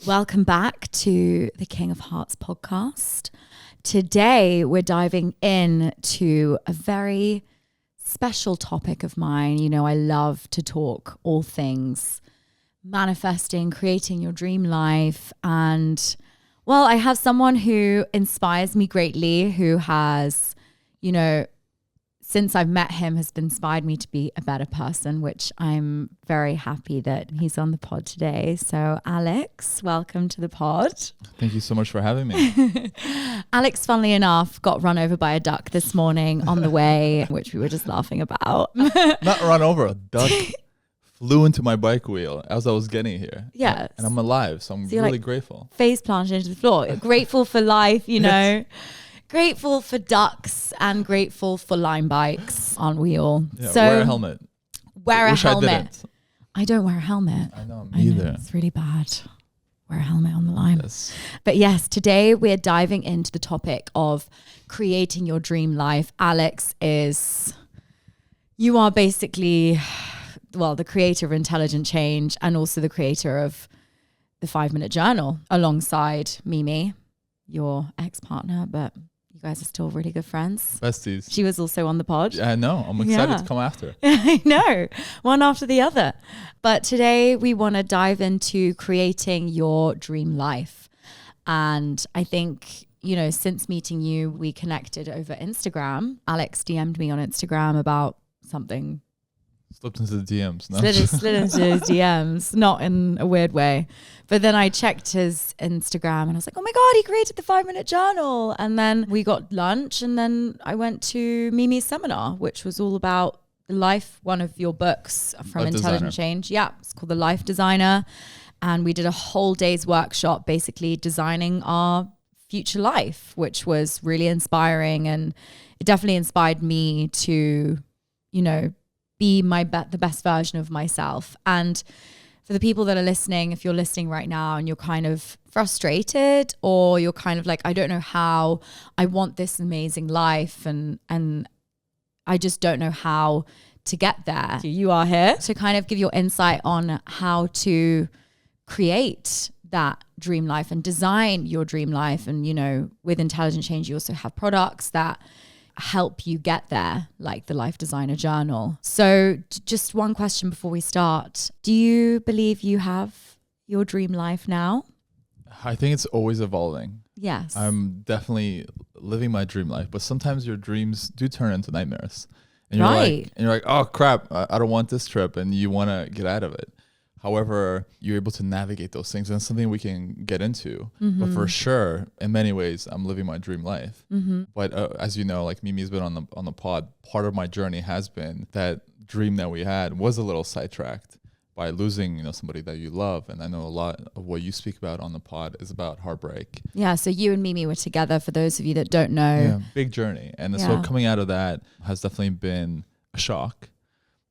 Welcome back to the King of Hearts podcast. Today, we're diving into a very special topic of mine. You know, I love to talk all things manifesting, creating your dream life. And well, I have someone who inspires me greatly, who has, you know, since I've met him, has inspired me to be a better person, which I'm very happy that he's on the pod today. So Alex, welcome to the pod. Thank you so much for having me. Alex, funnily enough, got run over by a duck this morning on the way, which we were just laughing about. Not run over, a duck flew into my bike wheel as I was getting here. Yeah. And I'm alive, so I'm really grateful. Face planted into the floor. Grateful for life, you know. Grateful for ducks and grateful for Lime bikes, aren't we all? Yeah, so wear a helmet. Wear a helmet. I didn't. I don't wear a helmet. I know, me either. It's really bad. Wear a helmet on the Lime. Yes. But yes, today we're diving into the topic of creating your dream life. Alex, you are basically, well, the creator of Intelligent Change and also the creator of the 5-Minute Journal alongside Mimi, your ex-partner, but you guys are still really good friends. Besties. She was also on the pod. Yeah, I know. I'm excited to come after. I know. One after the other. But today we want to dive into creating your dream life. And I think, you know, since meeting you, we connected over Instagram. Alex DM'd me on Instagram about something. Slipped into the DMs. No? Slid into his DMs, not in a weird way. But then I checked his Instagram and I was like, oh my God, he created the 5-Minute Journal. And then we got lunch and then I went to Mimi's seminar, which was all about life, one of your books from Life Intelligent Designer. Change. Yeah, it's called The Life Designer. And we did a whole day's workshop basically designing our future life, which was really inspiring. And it definitely inspired me to, you know, be the best version of myself. And for the people that are listening, if you're listening right now and you're kind of frustrated or you're kind of like, I don't know how, I want this amazing life and I just don't know how to get there. You are here to kind of give your insight on how to create that dream life and design your dream life. And, you know, with Intelligent Change, you also have products that help you get there, like the Life Designer Journal. So just one question before we start. Do you believe you have your dream life now? I think it's always evolving. Yes. I'm definitely living my dream life, but sometimes your dreams do turn into nightmares. And you're like, oh crap, I don't want this trip, and you want to get out of it. However, you're able to navigate those things, and it's something we can get into. Mm-hmm. But for sure, in many ways, I'm living my dream life. Mm-hmm. But as you know, like Mimi's been on the pod, part of my journey has been that dream that we had was a little sidetracked by losing, you know, somebody that you love. And I know a lot of what you speak about on the pod is about heartbreak. Yeah. So you and Mimi were together. For those of you that don't know, yeah, big journey, and so coming out of that has definitely been a shock.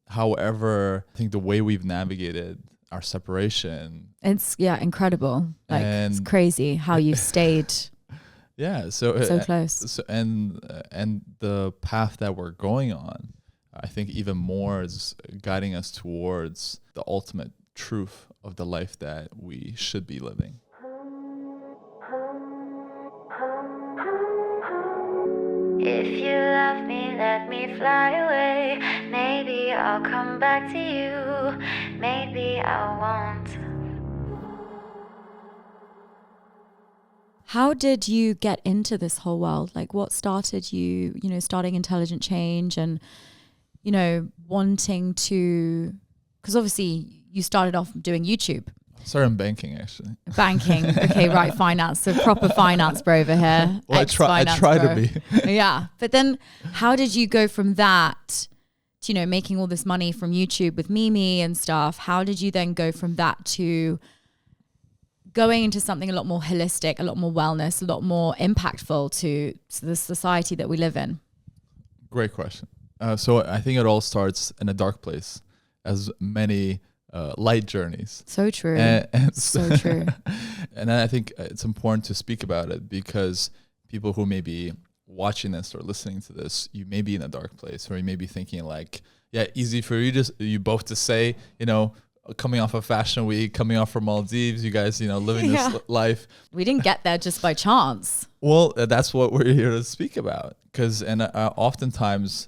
However, I think the way we've navigated our separation, it's incredible. Like, it's crazy how you stayed so close. And the path that we're going on, I think even more is guiding us towards the ultimate truth of the life that we should be living. If you love me, let me fly away. Maybe I'll come back to you. Maybe I won't. How did you get into this whole world? Like, what started you, you know, starting Intelligent Change and, you know, wanting to, because obviously you started off doing YouTube. Sorry, I'm banking actually. Banking. Okay, right. Finance. So proper finance bro over here. Well, I try to be. Yeah. But then how did you go from that to, you know, making all this money from YouTube with Mimi and stuff? How did you then go from that to going into something a lot more holistic, a lot more wellness, a lot more impactful to the society that we live in? Great question. So I think it all starts in a dark place, as many light journeys. So true. So true. And I think it's important to speak about it because people who may be watching this or listening to this, you may be in a dark place, or you may be thinking like, yeah, easy for you both to say, you know, coming off of Fashion Week, coming off from Maldives, you guys, living this life. We didn't get there just by chance. Well, that's what we're here to speak about. Oftentimes,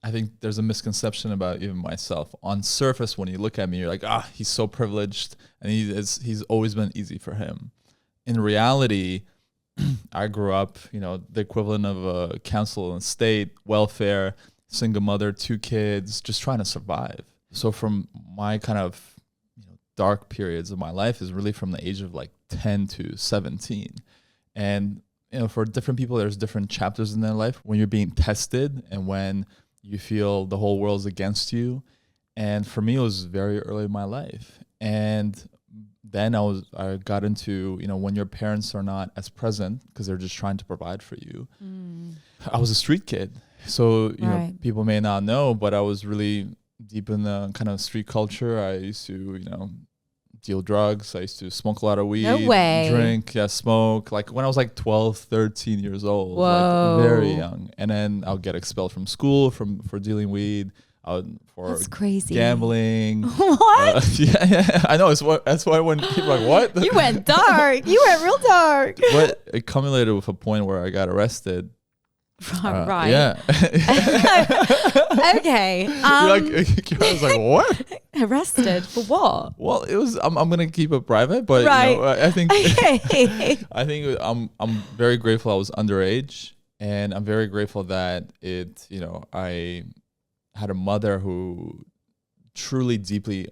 I think there's a misconception about even myself. On surface, when you look at me, you're like, he's so privileged, and he's always been easy for him. In reality, I grew up, the equivalent of a council and state, welfare, single mother, 2 kids, just trying to survive. So from my kind of dark periods of my life is really from the age of like 10 to 17. And, for different people, there's different chapters in their life when you're being tested and when you feel the whole world's against you. And for me, it was very early in my life. And then I got into, when your parents are not as present because they're just trying to provide for you. I was a street kid. So, people may not know, but I was really deep in the kind of street culture. I used to, deal drugs. I used to smoke a lot of weed, drink, smoke. Like when I was like 12, 13 years old, like very young. And then I'll get expelled from school for dealing weed. For That's crazy. Gambling. What? Yeah, I know. That's why when people are like, what? You went dark. You went real dark. But it culminated with a point where I got arrested. Right. Yeah. Okay. I was like, what? Arrested for what? Well, it was. I'm gonna keep it private, but I think I'm very grateful I was underage, and I'm very grateful that I had a mother who truly, deeply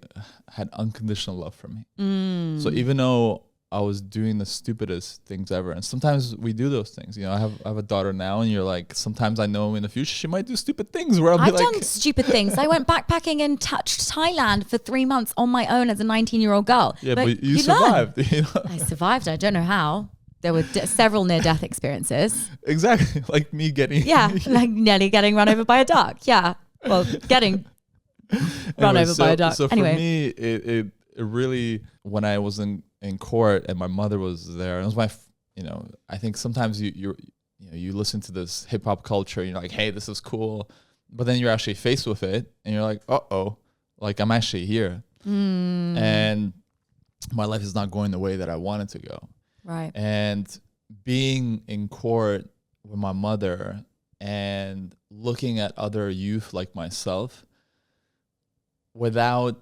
had unconditional love for me. So even though I was doing the stupidest things ever, and sometimes we do those things. I have a daughter now, and you're like, sometimes I know in the future she might do stupid things. Where I've done stupid things. I went backpacking and touched Thailand for 3 months on my own as a 19-year-old girl. Yeah, but you survived. I survived. I don't know how. There were several near-death experiences. Exactly, like me getting like nearly getting run over by a duck. Yeah, well, getting run over by a duck. So for me, it really, when I was in court and my mother was there, it was my, I think sometimes you listen to this hip hop culture and you're like, hey, this is cool. But then you're actually faced with it and you're like, like I'm actually here. And my life is not going the way that I want it to go. Right. And being in court with my mother and looking at other youth like myself without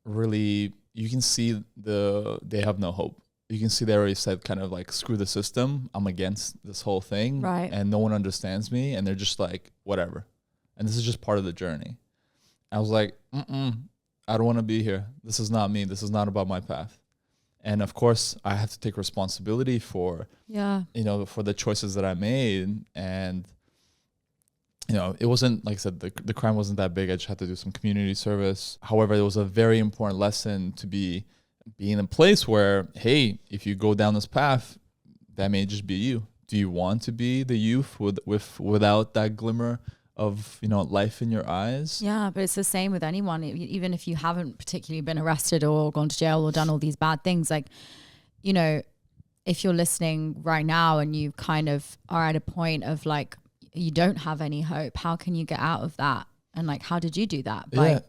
really, you can see they have no hope. You can see they already said kind of like, screw the system. I'm against this whole thing. Right. And no one understands me. And they're just like, whatever. And this is just part of the journey. I was like, I don't want to be here. This is not me. This is not about my path. And of course, I have to take responsibility for, for the choices that I made. And, it wasn't, like I said, the crime wasn't that big. I just had to do some community service. However, it was a very important lesson to be in a place where, hey, if you go down this path, that may just be you. Do you want to be the youth without that glimmer of, life in your eyes? Yeah, but it's the same with anyone. Even if you haven't particularly been arrested or gone to jail or done all these bad things, like, if you're listening right now and you kind of are at a point of like, you don't have any hope, how can you get out of that? And like, how did you do that?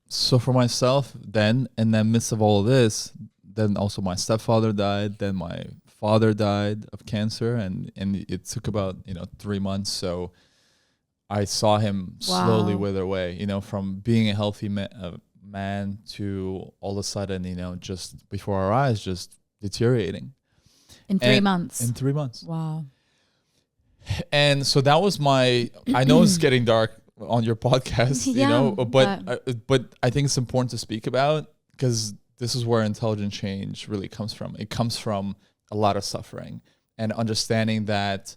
So for myself then, in the midst of all of this, then also my stepfather died, then my father died of cancer, and it took about 3 months. So I saw him slowly wither away, from being a healthy man to all of a sudden, just before our eyes, just deteriorating. In 3 months? In 3 months. Wow. And so that was I know it's getting dark on your podcast, but I think it's important to speak about, because this is where intelligent change really comes from. It comes from a lot of suffering and understanding that,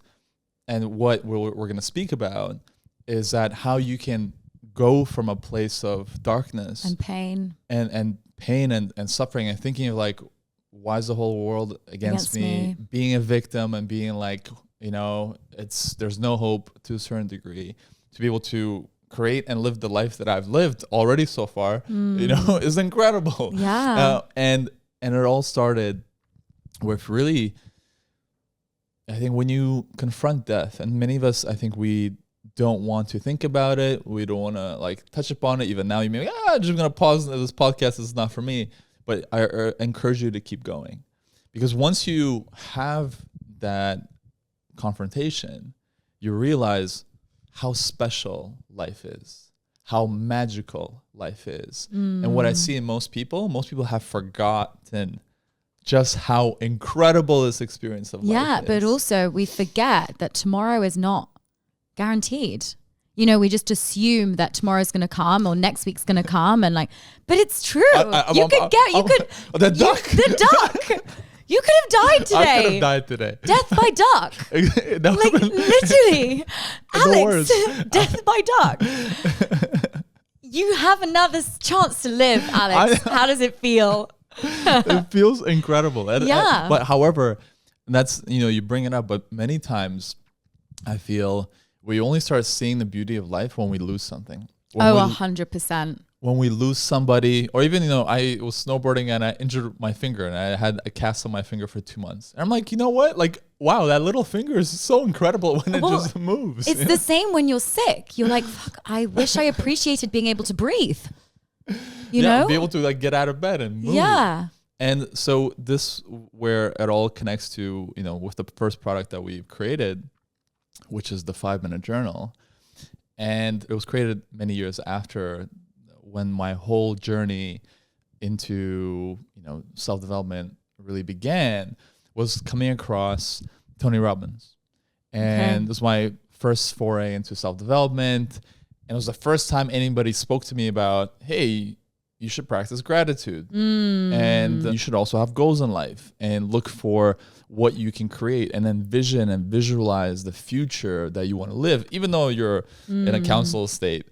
and what we're going to speak about is that how you can go from a place of darkness and pain and suffering and thinking of like, why is the whole world against me? Being a victim and being like, there's no hope to a certain degree, to be able to create and live the life that I've lived already so far, is incredible. Yeah. And it all started with really, I think when you confront death, and many of us, I think we don't want to think about it. We don't want to like touch upon it. Even now, you may be like, I'm just going to pause. This podcast is not for me. But I encourage you to keep going. Because once you have that confrontation, you realize how special life is, how magical life is. And what I see in most people have forgotten just how incredible this experience of life is. Yeah, but also we forget that tomorrow is not guaranteed. You know, we just assume that tomorrow's going to come or next week's going to come, and like, but it's true. The duck. You could have died today. I could have died today. Death by duck. Like literally, Alex, death by duck. You have another chance to live, Alex. How does it feel? It feels incredible. Yeah. But however, that's, you bring it up, but many times I feel we only start seeing the beauty of life when we lose something. 100%. When we lose somebody, or even, I was snowboarding and I injured my finger and I had a cast on my finger for 2 months. And I'm like, you know what? Like, wow, that little finger is so incredible when it just moves. It's the same when you're sick. You're like, fuck, I wish I appreciated being able to breathe. You know? Be able to like get out of bed and move. Yeah. And so this, where it all connects to, with the first product that we've created, which is the 5-minute journal. And it was created many years after when my whole journey into, self-development really began, was coming across Tony Robbins. And this was my first foray into self-development. And it was the first time anybody spoke to me about, hey, you should practice gratitude. And you should also have goals in life and look for what you can create and then vision and visualize the future that you want to live. Even though you're in a counsel state,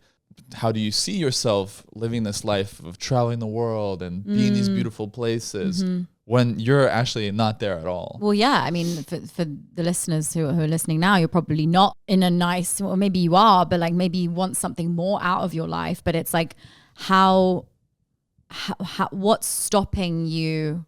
how do you see yourself living this life of traveling the world and being in these beautiful places when you're actually not there at all? Well, yeah. I mean, for the listeners who are listening now, you're probably not in a nice, or maybe you are, but like maybe you want something more out of your life. But it's like, how what's stopping you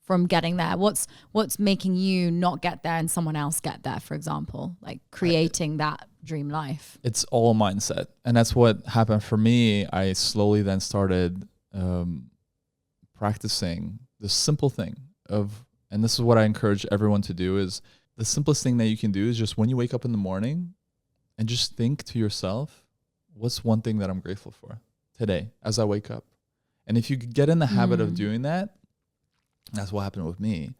from getting there? What's making you not get there and someone else get there, for example, like creating that dream life? It's all mindset. And that's what happened for me. I slowly then started practicing the simple thing and this is what I encourage everyone to do, is the simplest thing that you can do is just when you wake up in the morning and just think to yourself, what's one thing that I'm grateful for today as I wake up? And if you get in the habit of doing that, that's what happened with me.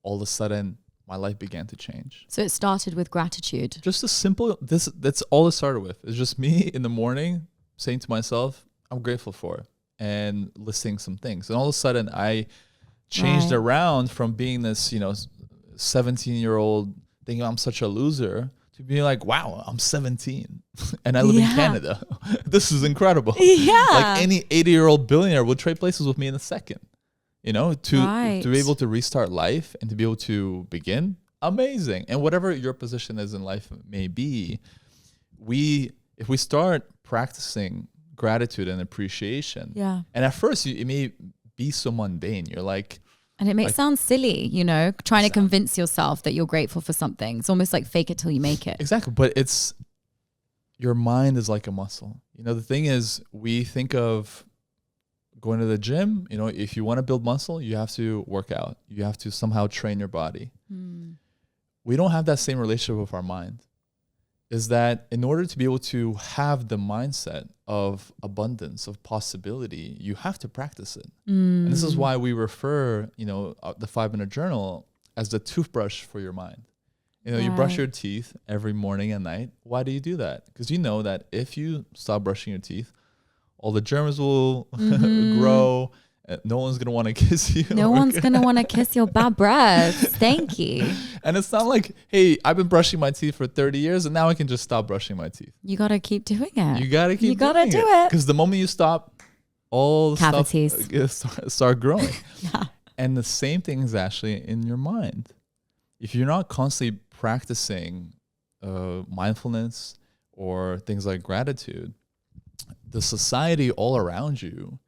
All of a sudden, my life began to change. So it started with gratitude. Just a simple, that's all it started with. It's just me in the morning saying to myself, I'm grateful for it, and listing some things. And all of a sudden, I changed around from being this, 17-year-old thinking I'm such a loser to being like, wow, I'm 17 and I live in Canada. This is incredible. Yeah. Like any 80-year-old billionaire would trade places with me in a second. To be able to restart life and to be able to begin, amazing. And whatever your position is in life may be, if we start practicing gratitude and appreciation, and at first it may be so mundane. You're like, and it may sound silly, trying to convince yourself that you're grateful for something. It's almost like fake it till you make it. Exactly. But your mind is like a muscle. The thing is, we think of going to the gym, if you want to build muscle, you have to work out. You have to somehow train your body. We don't have that same relationship with our mind. Is that in order to be able to have the mindset of abundance, of possibility, you have to practice it. And this is why we refer, the 5-minute journal as the toothbrush for your mind. You brush your teeth every morning and night. Why do you do that? Because you know that if you stop brushing your teeth, all the germs will grow. No one's going to want to kiss you. No one's going to want to kiss your bad breath. Thank you. And it's not like, hey, I've been brushing my teeth for 30 years and now I can just stop brushing my teeth. You got to keep doing it. You got to keep doing it. Because the moment you stop, all the cavities stuff start growing. And the same thing is actually in your mind. If you're not constantly practicing mindfulness or things like gratitude, the society all around you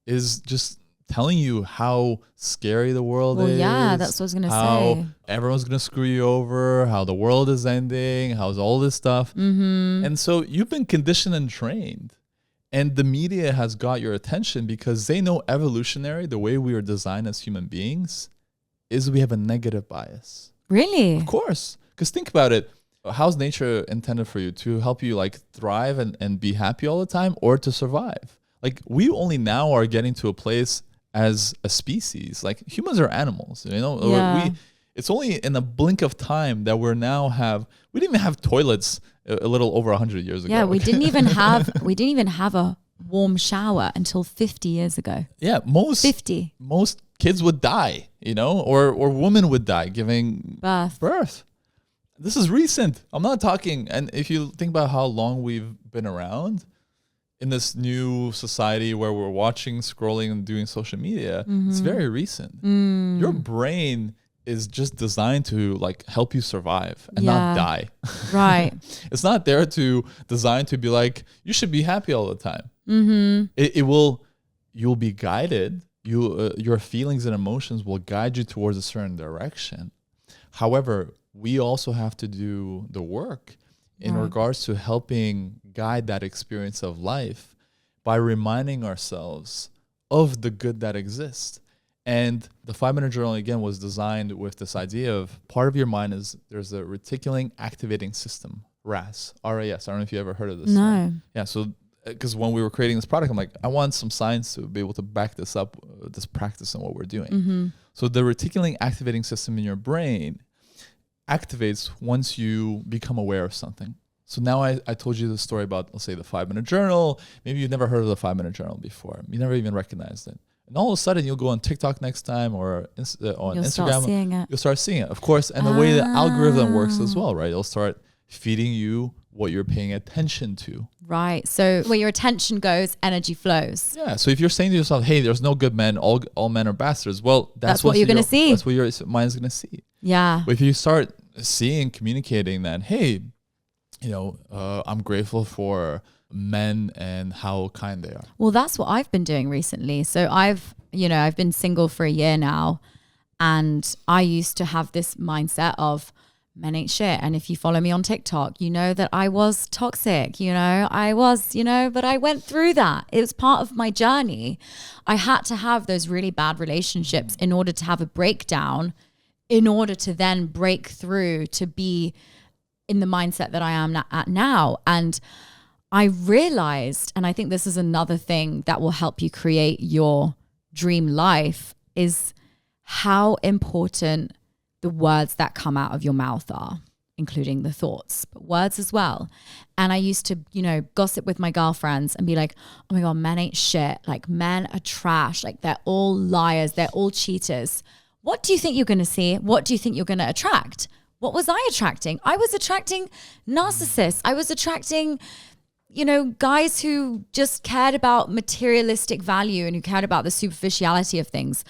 is just telling you how scary the world is. Yeah, that's what I was gonna say. Everyone's gonna screw you over, how the world is ending, how's all this stuff. And so you've been conditioned and trained. And the media has got your attention because they know evolutionary, the way we are designed as human beings, is we have a negative bias. Really? Of course. Because think about it. How's nature intended for you? To help you like thrive and be happy all the time, or to survive? Like, we only now are getting to a place as a species. Like, humans are animals, you know? Yeah. It's only in a blink of time that we didn't even have toilets a little over 100 years ago. Yeah, we didn't even have a warm shower until 50 years ago. Yeah, most kids would die, you know, or women would die giving birth. This is recent. I'm not talking, and if you think about how long we've been around in this new society where we're watching, scrolling, and doing social media, it's very recent. Your brain is just designed to like help you survive and not die. Right. It's not there designed to be like, you should be happy all the time. You'll be guided. Your feelings and emotions will guide you towards a certain direction. However, we also have to do the work in regards to helping guide that experience of life by reminding ourselves of the good that exists. And the 5-minute journal, again, was designed with this idea of part of your mind is there's a reticular activating system, RAS, R-A-S. I don't know if you ever heard of this. No. Yeah, so because when we were creating this product, I'm like, I want some science to be able to back this up, this practice and what we're doing. So the reticular activating system in your brain activates once you become aware of something. So now I told you the story about, let's say, the 5-minute journal. Maybe you've never heard of the 5-minute journal before. You never even recognized it. And all of a sudden, you'll go on TikTok next time or on Instagram. You'll start seeing it, of course. And the way the algorithm works as well, right? It'll start feeding you what you're paying attention to. Right. So where your attention goes, energy flows. Yeah. So if you're saying to yourself, hey, there's no good men, all men are bastards. Well, that's what you're going to see. That's what your mind's going to see. Yeah. But if you start seeing, communicating that, hey, you know, I'm grateful for men and how kind they are. Well, that's what I've been doing recently. So I've been single for a year now, and I used to have this mindset of men ain't shit. And if you follow me on TikTok, you know that I was toxic, but I went through that. It was part of my journey. I had to have those really bad relationships in order to have a breakdown, in order to then break through to be in the mindset that I am at now. And I realized, and I think this is another thing that will help you create your dream life, is how important the words that come out of your mouth are, including the thoughts, but words as well. And I used to, gossip with my girlfriends and be like, oh my God, men ain't shit. Like, men are trash. Like, they're all liars. They're all cheaters. What do you think you're going to see? What do you think you're going to attract? What was I attracting? I was attracting narcissists. I was attracting guys who just cared about materialistic value and who cared about the superficiality of things.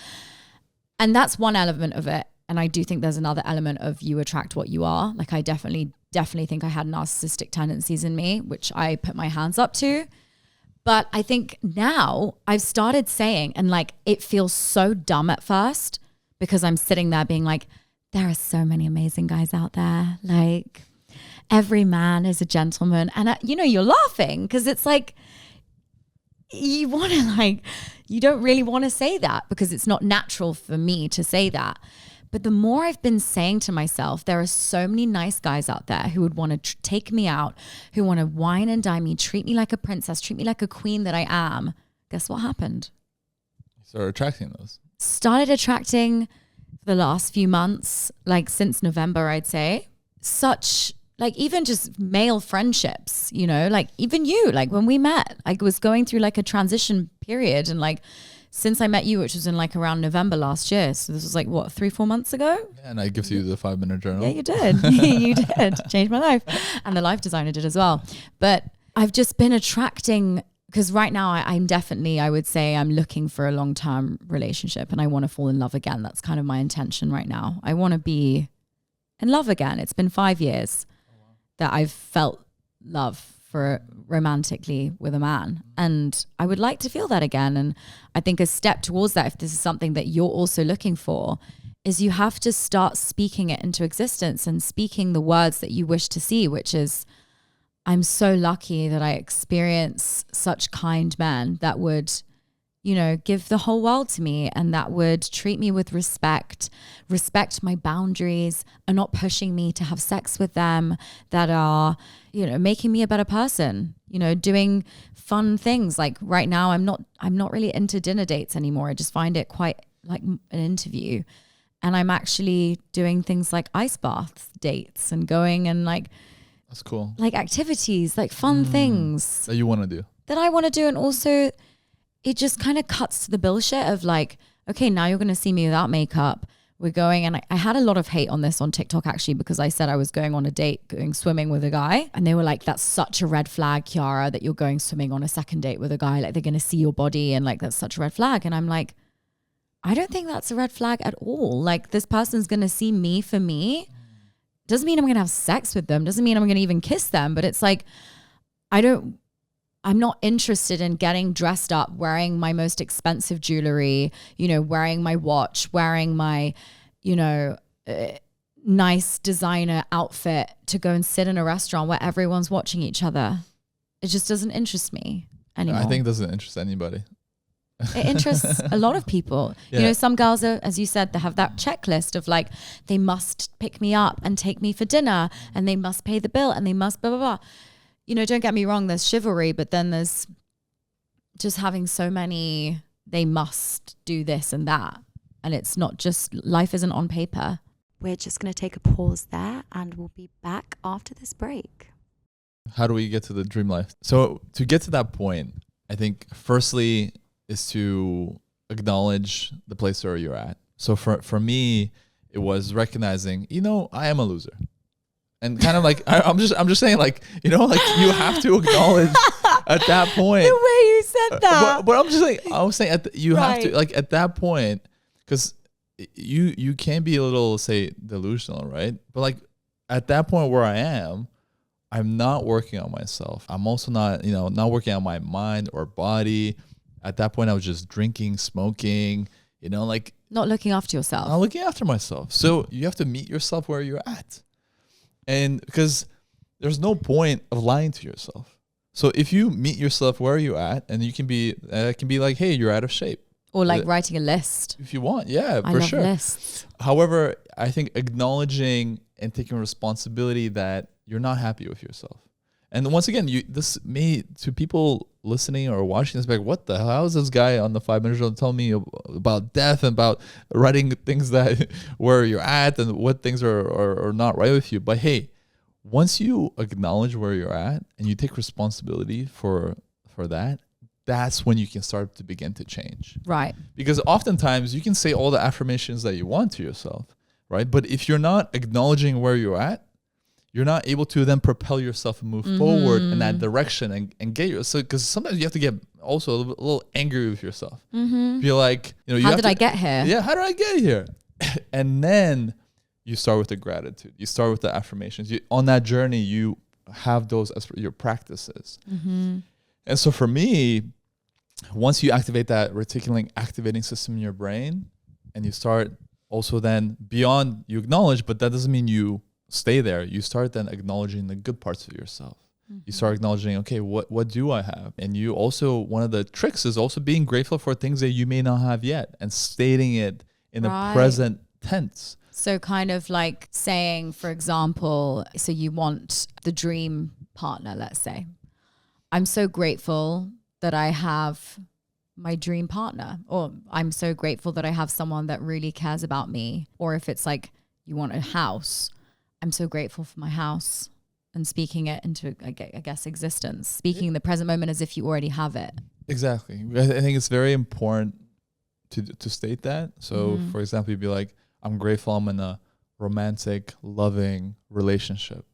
And that's one element of it. And I do think there's another element of you attract what you are. Like, I definitely think I had narcissistic tendencies in me, which I put my hands up to. But I think now I've started saying, and like, it feels so dumb at first because I'm sitting there being like, there are so many amazing guys out there. Like, every man is a gentleman. And you're laughing because it's like, you don't really want to say that because it's not natural for me to say that. But the more I've been saying to myself, there are so many nice guys out there who would want to take me out, who want to wine and dine me, treat me like a princess, treat me like a queen that I am. Guess what happened? Started attracting those. Started attracting the last few months, like since November, I'd say, such like even just male friendships, like even you, like when we met, I was going through like a transition period. And like, since I met you, which was in like around November last year. So this was like, what, 3-4 months ago? Yeah, and I gifted you the 5-minute journal. Yeah, you did. You did. Changed my life. And the life designer did as well. But I've just been attracting, because right now I would say I'm looking for a long-term relationship and I want to fall in love again. That's kind of my intention right now. I want to be in love again. It's been 5 years that I've felt love for romantically with a man. And I would like to feel that again. And I think a step towards that, if this is something that you're also looking for, is you have to start speaking it into existence and speaking the words that you wish to see, which is, I'm so lucky that I experience such kind men that would, you know, give the whole world to me and that would treat me with respect my boundaries, are not pushing me to have sex with them, that are, you know, making me a better person, you know, doing fun things. Like right now, I'm not really into dinner dates anymore. I just find it quite like an interview. And I'm actually doing things like ice bath dates and going and like, that's cool. Like activities, like fun things that you want to do. That I want to do. And also it just kind of cuts to the bullshit of like, okay, now you're going to see me without makeup. We're going, and I had a lot of hate on this on TikTok actually, because I said I was going on a date, going swimming with a guy. And they were like, that's such a red flag, Chiara, that you're going swimming on a second date with a guy. Like they're going to see your body and like, that's such a red flag. And I'm like, I don't think that's a red flag at all. Like this person's going to see me for me. Doesn't mean I'm going to have sex with them. Doesn't mean I'm going to even kiss them. But it's like, I'm not interested in getting dressed up, wearing my most expensive jewelry, you know, wearing my watch, wearing my, you know, nice designer outfit to go and sit in a restaurant where everyone's watching each other. It just doesn't interest me anymore. I think it doesn't interest anybody. It interests a lot of people. Yeah. You know, some girls are, as you said, they have that checklist of like, they must pick me up and take me for dinner and they must pay the bill and they must blah, blah, blah. You know, don't get me wrong, there's chivalry, but then there's just having so many, they must do this and that. And it's not just, life isn't on paper. We're just going to take a pause there and we'll be back after this break. How do we get to the dream life? So to get to that point, I think firstly is to acknowledge the place where you're at. So for me, it was recognizing, you know, I am a loser. And kind of like, I'm just saying like, you know, like you have to acknowledge at that point. The way you said that. But I'm just like, I was saying you have to, like at that point, because you can be a little, say, delusional, right? But like at that point where I am, I'm not working on myself. I'm also not, you know, not working on my mind or body. At that point, I was just drinking, smoking, you know, like. Not looking after yourself. Not looking after myself. So you have to meet yourself where you're at. And because there's no point of lying to yourself. So if you meet yourself where you're at, and you can be like, hey, you're out of shape. Or like writing a list. If you want, yeah, I for love sure. Lists. However, I think acknowledging and taking responsibility that you're not happy with yourself. And once again, this may, to people listening or watching this, like, what the hell? How is this guy on the 5 minutes show telling me about death and about writing things that where you're at and what things are not right with you? But hey, once you acknowledge where you're at and you take responsibility for that, that's when you can start to begin to change. Right. Because oftentimes you can say all the affirmations that you want to yourself, right? But if you're not acknowledging where you're at, you're not able to then propel yourself and move forward in that direction and get yourself. So, because sometimes you have to get also a little angry with yourself. Be like, you know, how did I get here? Yeah, how did I get here? And then you start with the gratitude. You start with the affirmations. On that journey, you have those as your practices. And so for me, once you activate that reticular activating system in your brain, and you start also then beyond, you acknowledge, but that doesn't mean you stay there. You start then acknowledging the good parts of yourself. You start acknowledging, okay, what do I have? And you also, one of the tricks is also being grateful for things that you may not have yet and stating it in the present tense. So kind of like saying, for example, so you want the dream partner, let's say. I'm so grateful that I have my dream partner, or I'm so grateful that I have someone that really cares about me. Or if it's like you want a house, I'm so grateful for my house, and speaking it into, I guess, existence, speaking in the present moment as if you already have it. Exactly. I think it's very important to state that. So for example, you'd be like, I'm grateful I'm in a romantic, loving relationship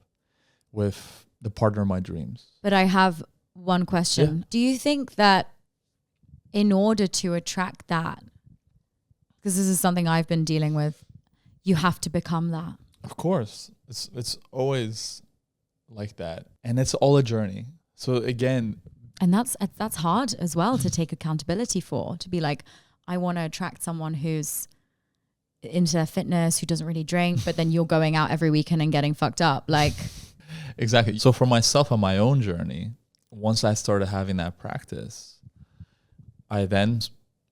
with the partner of my dreams. But I have one question. Yeah. Do you think that in order to attract that, because this is something I've been dealing with, you have to become that? Of course. It's always like that. And it's all a journey. So again, and that's hard as well to take accountability for, to be like, I want to attract someone who's into their fitness, who doesn't really drink, but then you're going out every weekend and getting fucked up. Like, exactly. So for myself on my own journey, once I started having that practice, I then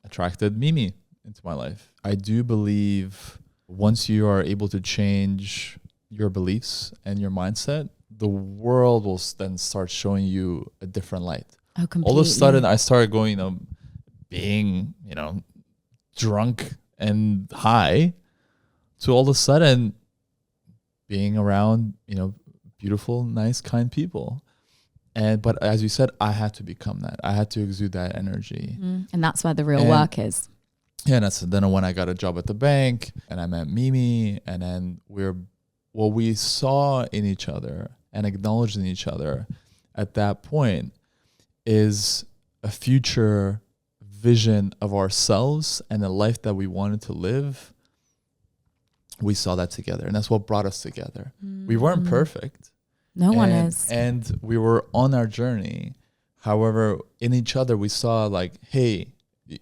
attracted Mimi into my life. I do believe once you are able to change your beliefs and your mindset, the world will then start showing you a different light. Oh, completely. All of a sudden, I started going, being, drunk and high, to all of a sudden being around, beautiful, nice, kind people. But as you said, I had to become that. I had to exude that energy. And that's where the real work is. Yeah, and then when I got a job at the bank and I met Mimi, and then what we saw in each other and acknowledged in each other at that point is a future vision of ourselves and the life that we wanted to live. We saw that together, and that's what brought us together. We weren't perfect. No one is. And we were on our journey. However, in each other, we saw like, hey,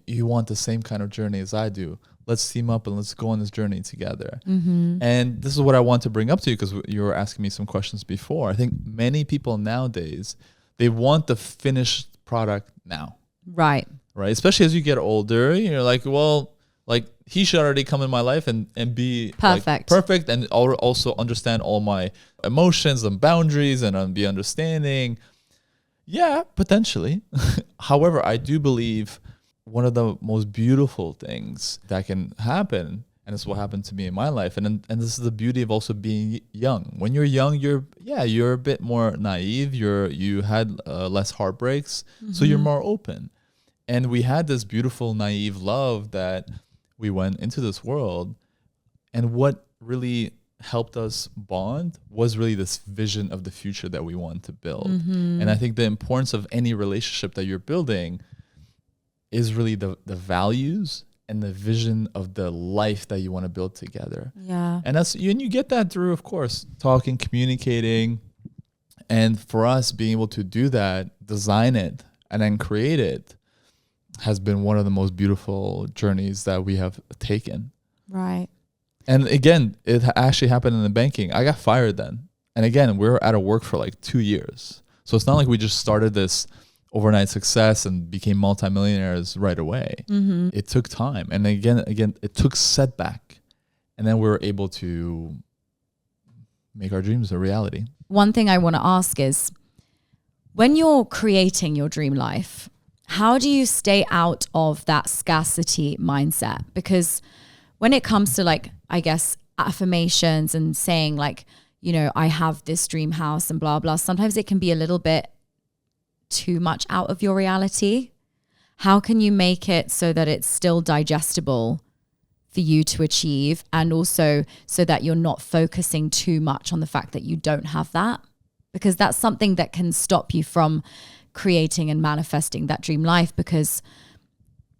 you want the same kind of journey as I do. Let's team up and let's go on this journey together. And this is what I want to bring up to you, because you were asking me some questions before. I think many people nowadays, they want the finished product now. Right. Especially as you get older, you're like, well, like he should already come in my life and be perfect and also understand all my emotions and boundaries and be understanding. Yeah, potentially. However, I do believe one of the most beautiful things that can happen, and this is what happened to me in my life, and this is the beauty of also being young. When you're young, you're a bit more naive. You had less heartbreaks, so you're more open. And we had this beautiful, naive love that we went into this world. And what really helped us bond was really this vision of the future that we want to build. And I think the importance of any relationship that you're building is really the values and the vision of the life that you want to build together. Yeah. And you get that through, of course, talking, communicating. And for us, being able to do that, design it, and then create it, has been one of the most beautiful journeys that we have taken. Right. And again, it actually happened in the banking. I got fired then. And again, we were out of work for like 2 years. So it's not like we just started this overnight success and became multimillionaires right away. It took time. And again, it took setback. And then we were able to make our dreams a reality. One thing I want to ask is, when you're creating your dream life, how do you stay out of that scarcity mindset? Because when it comes to like, I guess, affirmations and saying like, I have this dream house and blah, blah, sometimes it can be a little bit too much out of your reality. How can you make it so that it's still digestible for you to achieve, and also so that you're not focusing too much on the fact that you don't have that? Because that's something that can stop you from creating and manifesting that dream life, because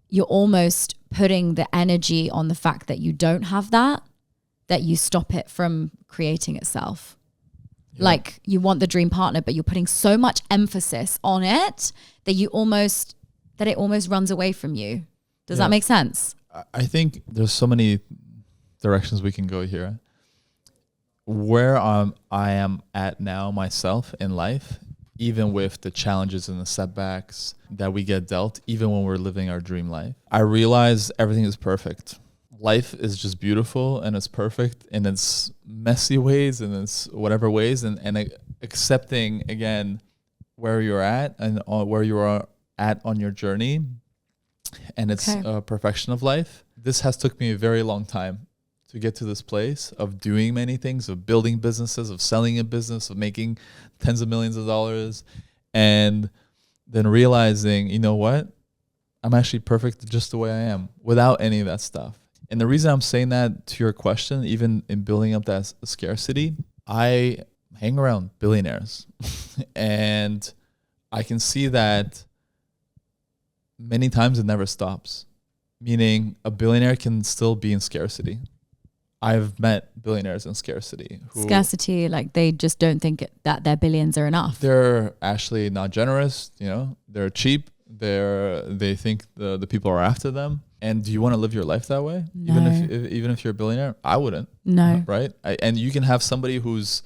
you're almost putting the energy on the fact that you don't have that you stop it from creating itself. Yeah. Like you want the dream partner, but you're putting so much emphasis on it that it almost runs away from you. Does that make sense? I think there's so many directions we can go here. Where I am at now myself in life, even with the challenges and the setbacks that we get dealt, even when we're living our dream life, I realize everything is perfect. Life is just beautiful and it's perfect in its messy ways and its whatever ways, and accepting again where you're at and where you are at on your journey, and it's a perfection of life. This has took me a very long time to get to this place of doing many things, of building businesses, of selling a business, of making tens of millions of dollars, and then realizing, you know what? I'm actually perfect just the way I am without any of that stuff. And the reason I'm saying that to your question, even in building up that scarcity, I hang around billionaires and I can see that many times it never stops. Meaning a billionaire can still be in scarcity. I've met billionaires in scarcity. Scarcity, like they just don't think that their billions are enough. They're actually not generous. They're cheap. They think the people are after them. And do you want to live your life that way? No. Even if you're a billionaire, I wouldn't. No. Right? And you can have somebody who's,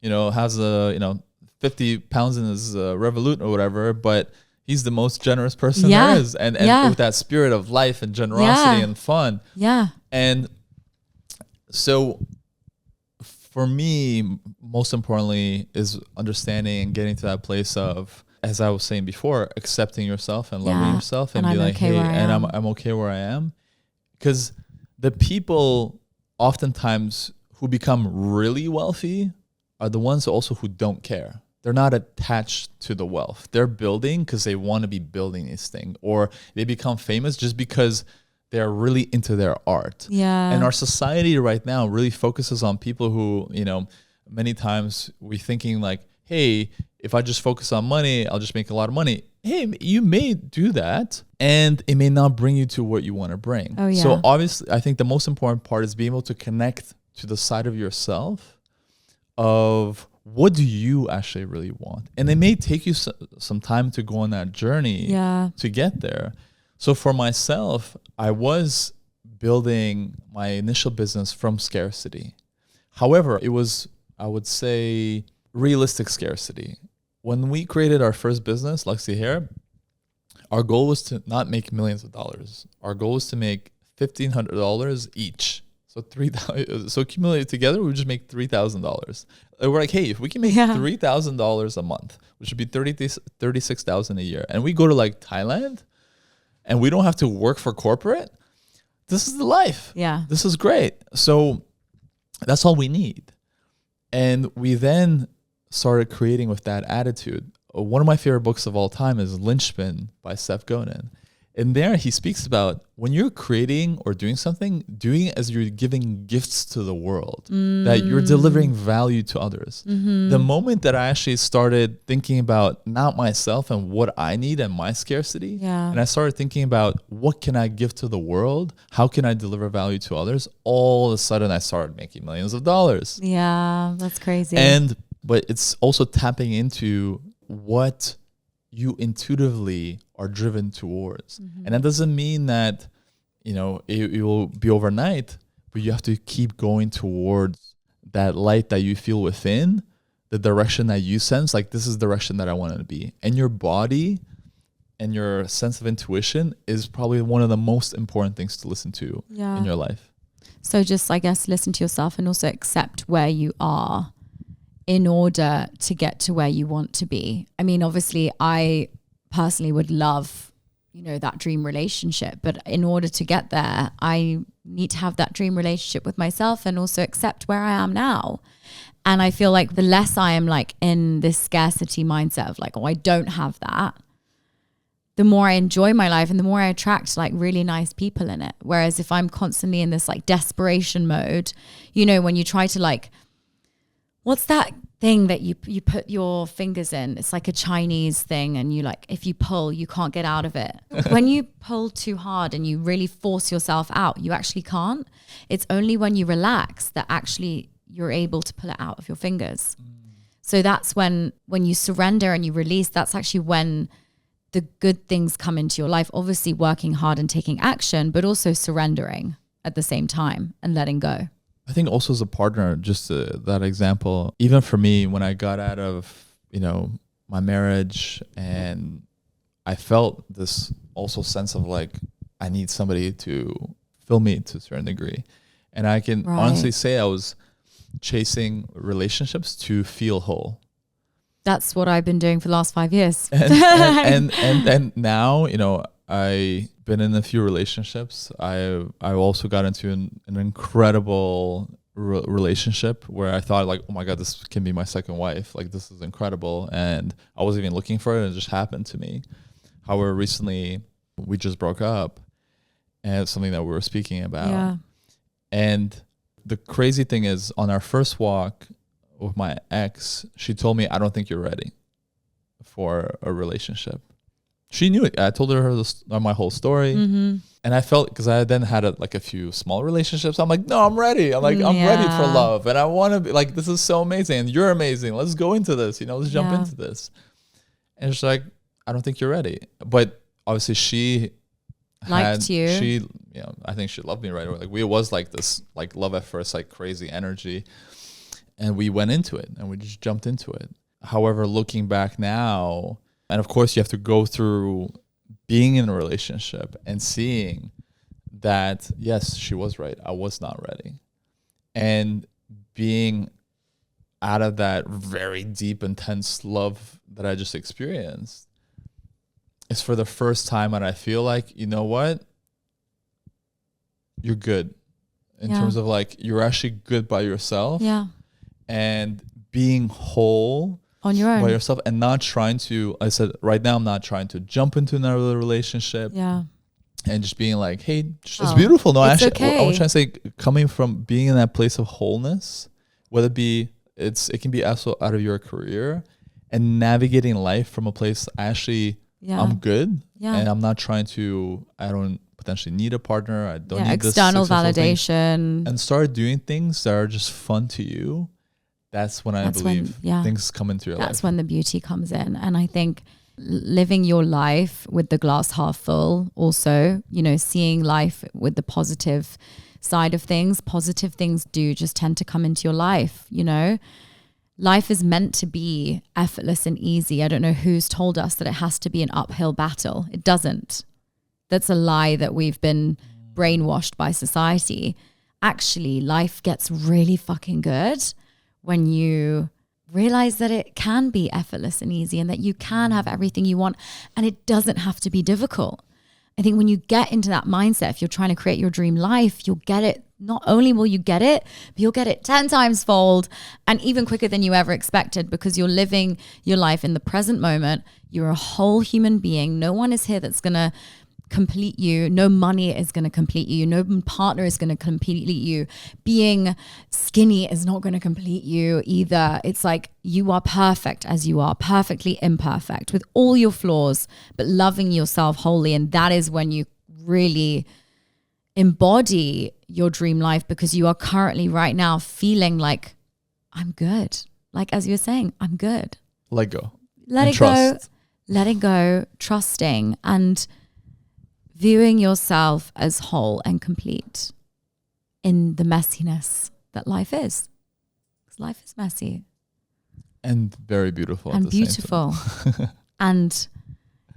has 50 pounds in his Revolut or whatever, but he's the most generous person there is. And with that spirit of life and generosity and fun. Yeah. And so for me, most importantly is understanding and getting to that place of, as I was saying before, accepting yourself and loving yourself and be like, hey, and I'm okay where I am. Because the people oftentimes who become really wealthy are the ones also who don't care. They're not attached to the wealth. They're building because they want to be building this thing, or they become famous just because they're really into their art. Yeah. And our society right now really focuses on people who, many times we're thinking like, hey, if I just focus on money, I'll just make a lot of money. Hey, you may do that and it may not bring you to what you want to bring. Oh, yeah. So obviously, I think the most important part is being able to connect to the side of yourself of what do you actually really want? And it may take you some time to go on that journey to get there. So for myself, I was building my initial business from scarcity. However, it was, I would say, realistic scarcity. When we created our first business, Luxy Hair, our goal was to not make millions of dollars. Our goal was to make $1,500 each. So so accumulated together, we would just make $3,000. We're like, hey, if we can make $3,000 a month, which would be $36,000 a year, and we go to like Thailand, and we don't have to work for corporate, this is the life. Yeah. This is great. So that's all we need. And we then started creating with that attitude. One of my favorite books of all time is Lynchpin by Seth Godin. In there, he speaks about when you're creating or doing something, doing it as you're giving gifts to the world, that you're delivering value to others. Mm-hmm. The moment that I actually started thinking about not myself and what I need and my scarcity, and I started thinking about what can I give to the world, how can I deliver value to others, all of a sudden I started making millions of dollars. Yeah, that's crazy. But it's also tapping into what you intuitively are driven towards. Mm-hmm. And that doesn't mean that, it will be overnight, but you have to keep going towards that light that you feel within, the direction that you sense, like this is the direction that I want to be. And your body and your sense of intuition is probably one of the most important things to listen to in your life. So just, I guess, listen to yourself and also accept where you are in order to get to where you want to be. I mean, obviously, I personally would love, that dream relationship. But in order to get there, I need to have that dream relationship with myself and also accept where I am now. And I feel like the less I am like in this scarcity mindset of like, oh, I don't have that, the more I enjoy my life and the more I attract like really nice people in it. Whereas if I'm constantly in this like desperation mode, when you try to like, what's that thing that you put your fingers in? It's like a Chinese thing, and you like, if you pull, you can't get out of it. When you pull too hard and you really force yourself out, you actually can't. It's only when you relax that actually you're able to pull it out of your fingers. So that's when you surrender and you release, that's actually when the good things come into your life. Obviously working hard and taking action, but also surrendering at the same time and letting go. I think also as a partner, just that example, even for me, when I got out of, my marriage, and I felt this also sense of like, I need somebody to fill me to a certain degree. And I can honestly say I was chasing relationships to feel whole. That's what I've been doing for the last 5 years. And now, I've been in a few relationships. I also got into an incredible relationship where I thought like, oh my God, this can be my second wife. Like, this is incredible. And I wasn't even looking for it. It just happened to me. However, recently we just broke up, and it's something that we were speaking about. Yeah. And the crazy thing is, on our first walk with my ex, she told me, I don't think you're ready for a relationship. She knew it. I told her my whole story. Mm-hmm. And I felt, because I then had a few small relationships. I'm like, no, I'm ready. I'm ready for love. And I want to be like, this is so amazing. And you're amazing. Let's go into this. Let's jump into this. And she's like, I don't think you're ready. But obviously she liked you. I think she loved me right away. Like, it was like this, like, love at first, like, crazy energy. And we went into it and we just jumped into it. However, looking back now, and of course you have to go through being in a relationship and seeing that, yes, she was right. I was not ready. And being out of that very deep, intense love that I just experienced is for the first time. And I feel like, you know what? You're good in terms of like, you're actually good by yourself. Yeah. And being whole on your own by yourself, and not trying to, I said, right now I'm not trying to jump into another relationship. Yeah. And just being like, hey, it's beautiful. No, it's actually, okay. I was trying to say, coming from being in that place of wholeness, whether it be, it can be also out of your career, and navigating life from a place, actually, I'm good. Yeah. And I'm not trying to, I don't potentially need a partner. I don't need external this validation. And start doing things that are just fun to you. That's when I believe things come into your life. That's when the beauty comes in. And I think living your life with the glass half full, also, seeing life with the positive side of things. Positive things do just tend to come into your life. Life is meant to be effortless and easy. I don't know who's told us that it has to be an uphill battle. It doesn't. That's a lie that we've been brainwashed by society. Actually, life gets really fucking good when you realize that it can be effortless and easy, and that you can have everything you want, and it doesn't have to be difficult. I think when you get into that mindset, if you're trying to create your dream life, you'll get it. Not only will you get it, but you'll get it 10 times fold, and even quicker than you ever expected, because you're living your life in the present moment. You're a whole human being. No one is here that's going to complete you. No money is going to complete you. No partner is going to complete you. Being skinny is not going to complete you either. It's like, you are perfect as you are, perfectly imperfect with all your flaws, but loving yourself wholly. And that is when you really embody your dream life, because you are currently right now feeling like, I'm good. Like, as you were saying, I'm good. Let go. Letting go, trusting, and viewing yourself as whole and complete in the messiness that life is. Because life is messy. And very beautiful. And beautiful. And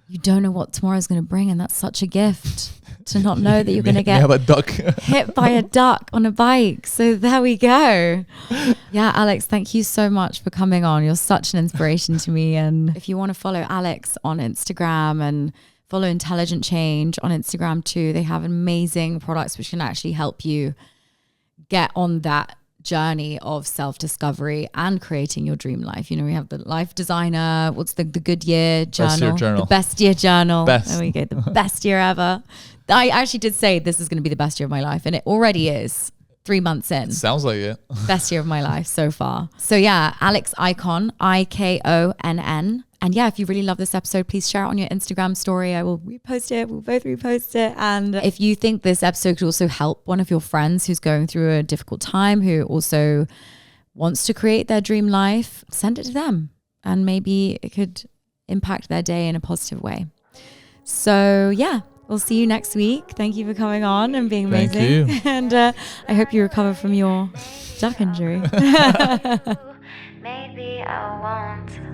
you don't know what tomorrow's going to bring. And that's such a gift to not know that you're going to get have a duck. hit by a duck on a bike. So there we go. Yeah, Alex, thank you so much for coming on. You're such an inspiration to me. And if you want to follow Alex on Instagram and follow Intelligent Change on Instagram too. They have amazing products which can actually help you get on that journey of self-discovery and creating your dream life. We have the Life Designer. What's the Good Year Journal? Best Year Journal. The Best Year Journal. Best. There we go. The best year ever. I actually did say this is going to be the best year of my life, and it already is. 3 months in. Sounds like it. Best year of my life so far. So yeah, Alex Ikonn, Ikonn. And yeah, if you really love this episode, please share it on your Instagram story. I will repost it. We'll both repost it. And if you think this episode could also help one of your friends who's going through a difficult time, who also wants to create their dream life, send it to them. And maybe it could impact their day in a positive way. So yeah, we'll see you next week. Thank you for coming on and being amazing. Thank you. And I hope you recover from your duck injury. Maybe I won't.